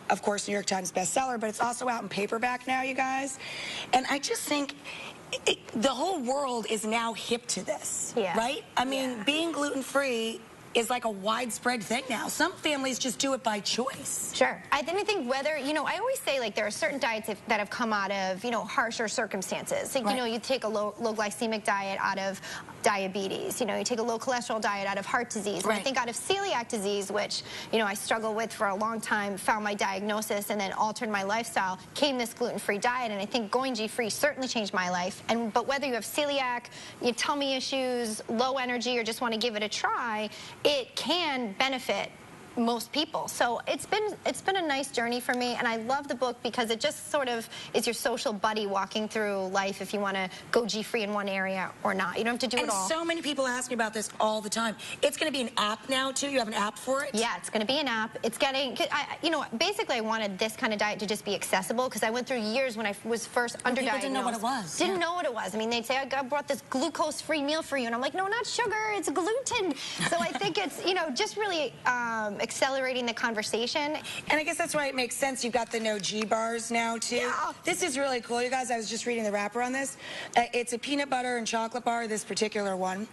of course, New York Times bestseller, but it's also out in paperback now, you guys. And I just think the whole world is now hip to this, right? I mean, being gluten-free is like a widespread thing now. Some families just do it by choice. Sure. I think whether, you know, I always say, like, there are certain diets that have come out of, you know, harsher circumstances. Like, you know, you take a low glycemic diet out of diabetes. You know, you take a low cholesterol diet out of heart disease. And I think out of celiac disease, which, you know, I struggled with for a long time, found my diagnosis and then altered my lifestyle, came this gluten-free diet. And I think going G-free certainly changed my life. But whether you have celiac, your tummy issues, low energy, or just want to give it a try, it can benefit most people. So it's been a nice journey for me, and I love the book because it just sort of is your social buddy walking through life if you want to go G-free in one area or not. You don't have to do it all. And so many people ask me about this all the time. It's going to be an app now, too? You have an app for it? Yeah, it's going to be an app. It's getting, you know, basically I wanted this kind of diet to just be accessible because I went through years when I was first underdiagnosed. People didn't know what it was. Didn't know what it was. I mean, they'd say, I brought this glucose-free meal for you, and I'm like, no, not sugar, it's gluten. So I think it's, you know, just really accelerating the conversation. And I guess that's why it makes sense. You've got the NoGii bars now, too. Yeah. This is really cool, you guys. I was just reading the wrapper on this. It's a peanut butter and chocolate bar, this particular one.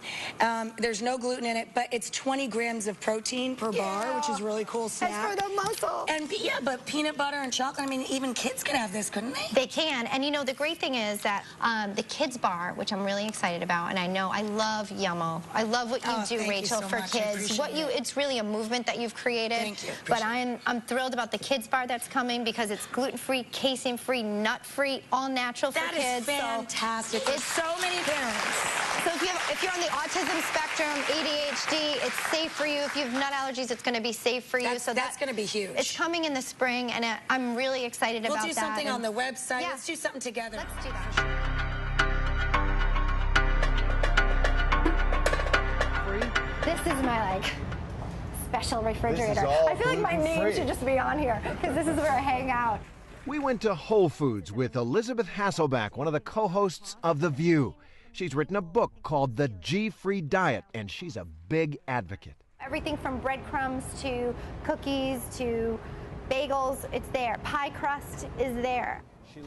There's no gluten in it, but it's 20 grams of protein per bar, which is really cool snack. That's for the muscle. And yeah, but peanut butter and chocolate, I mean, even kids can have this, couldn't they? They can. And you know, the great thing is that the kids bar, which I'm really excited about, and I know I love Yummo. I love what you do, Rachel, for kids. It's really a movement that you've created. Thank you. But I'm thrilled about the kids bar that's coming because it's gluten-free, casein-free, nut-free, all natural for kids. That is fantastic. For so many parents. So if you're on the autism spectrum, ADHD, it's safe for you. If you have nut allergies, it's going to be safe for you. So that's going to be huge. It's coming in the spring, and I'm really excited about that. We'll do something on the website. Yeah. Let's do something together. Let's do that. This is my, like, special refrigerator. I feel like my name should just be on here because this is where I hang out. We went to Whole Foods with Elisabeth Hasselbeck, one of the co-hosts of The View. She's written a book called The G-Free Diet, and she's a big advocate. Everything from breadcrumbs to cookies to bagels, it's there. Pie crust is there.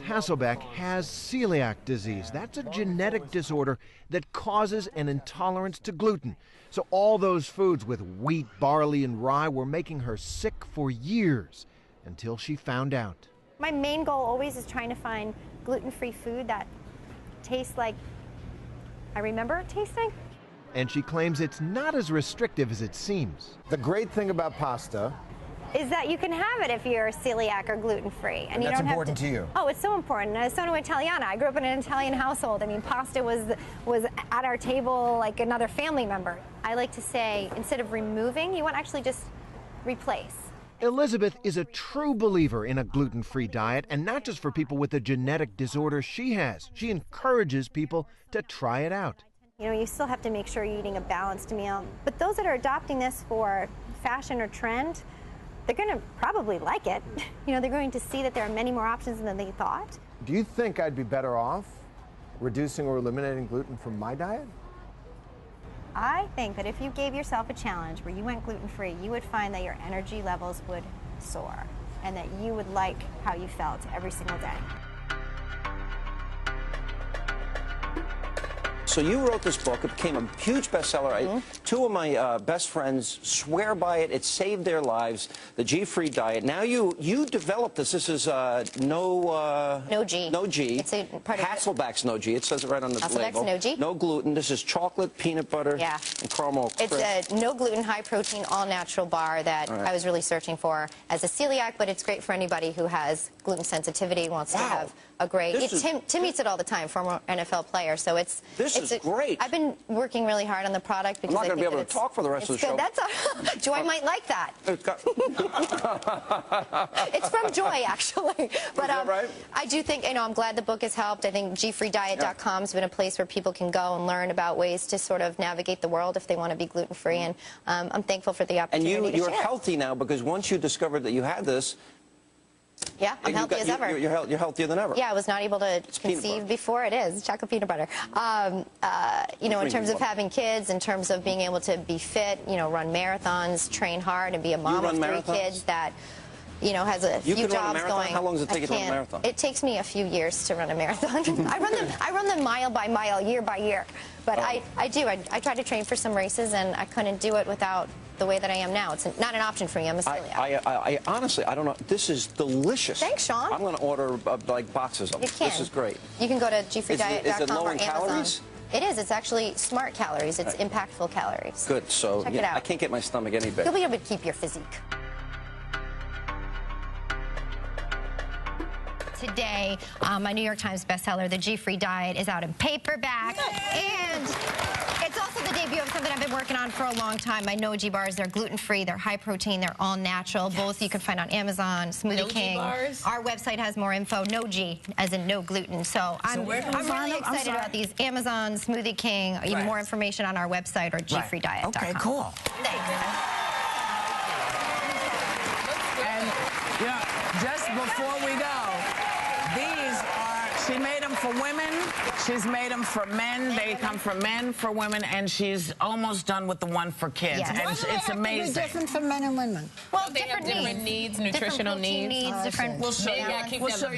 Hasselbeck has celiac disease. That's a genetic disorder that causes an intolerance to gluten. So all those foods with wheat, barley, and rye were making her sick for years until she found out. My main goal always is trying to find gluten-free food that tastes like I remember it tasting. And she claims it's not as restrictive as it seems. The great thing about pasta is that you can have it if you're celiac or gluten-free. And that's important to you. Oh, it's so important. So do Italiana. I grew up in an Italian household. I mean, pasta was at our table like another family member. I like to say, instead of removing, you want to actually just replace. Elisabeth is a true believer in a gluten-free diet, and not just for people with the genetic disorder she has. She encourages people to try it out. You know, you still have to make sure you're eating a balanced meal. But those that are adopting this for fashion or trend, they're going to probably like it. You know, they're going to see that there are many more options than they thought. Do you think I'd be better off reducing or eliminating gluten from my diet? I think that if you gave yourself a challenge where you went gluten-free, you would find that your energy levels would soar and that you would like how you felt every single day. So you wrote this book. It became a huge bestseller. Two of my best friends swear by it. It saved their lives, the G-Free diet. Now you developed this. This is NoGii. NoGii. It's a part of Hasselbeck's NoGii. It says it right on the Hasselbeck's label. NoGii. No gluten. This is chocolate, peanut butter, and caramel crisp. It's a no-gluten, high-protein, all-natural bar that I was really searching for as a celiac, but it's great for anybody who has gluten sensitivity, wants to have a great... Tim eats it all the time, former NFL player, so it's great. I've been working really hard on the product because I'm not going to be able to talk for the rest of the show. That's Joy might like that. It's from Joy, actually. But right? I do think, you know, I'm glad the book has helped. I think gfreediet.com has been a place where people can go and learn about ways to sort of navigate the world if they want to be gluten-free, and I'm thankful for the opportunity to share. And you're healthy now because once you discovered that you had this, yeah, I'm healthy as ever. You're healthier than ever. Yeah, I was not able to conceive before. It is chocolate peanut butter. You know, in terms of having kids, in terms of being able to be fit, you know, run marathons, train hard, and be a mom of 3 kids that you know, has a You few can run a jobs marathon? going. How long does it take you to run a marathon? It takes me a few years to run a marathon. I run them mile by mile, year by year. But I try to train for some races, and I couldn't do it without the way that I am now. It's not an option for me. I'm a celiac. I honestly, I don't know. This is delicious. Thanks, Sean. I'm going to order like boxes of them. You can. This is great. You can go to gfreediet.com Is it low or in Amazon. calories? It is. It's actually smart calories. It's impactful calories. Good. So Check it out. I can't get my stomach any bigger. You'll be able to keep your physique. Today, my New York Times bestseller, The G-Free Diet, is out in paperback. And it's also the debut of something I've been working on for a long time. My NoGii bars, they're gluten-free, they're high protein, they're all natural. Yes. Both you can find on Amazon, Smoothie King. Bars? Our website has more info, NoGii, as in no gluten. So I'm really excited about these. Amazon, Smoothie King, even more information on our website or gfreediet.com. Okay, cool. Thanks. And, you know, just before we go, she made them for women, she's made them for men, they come from men, for women, and she's almost done with the one for kids. Yes. And it's amazing. They're different for men and women. Well, they have different needs, nutritional needs, different We'll show you.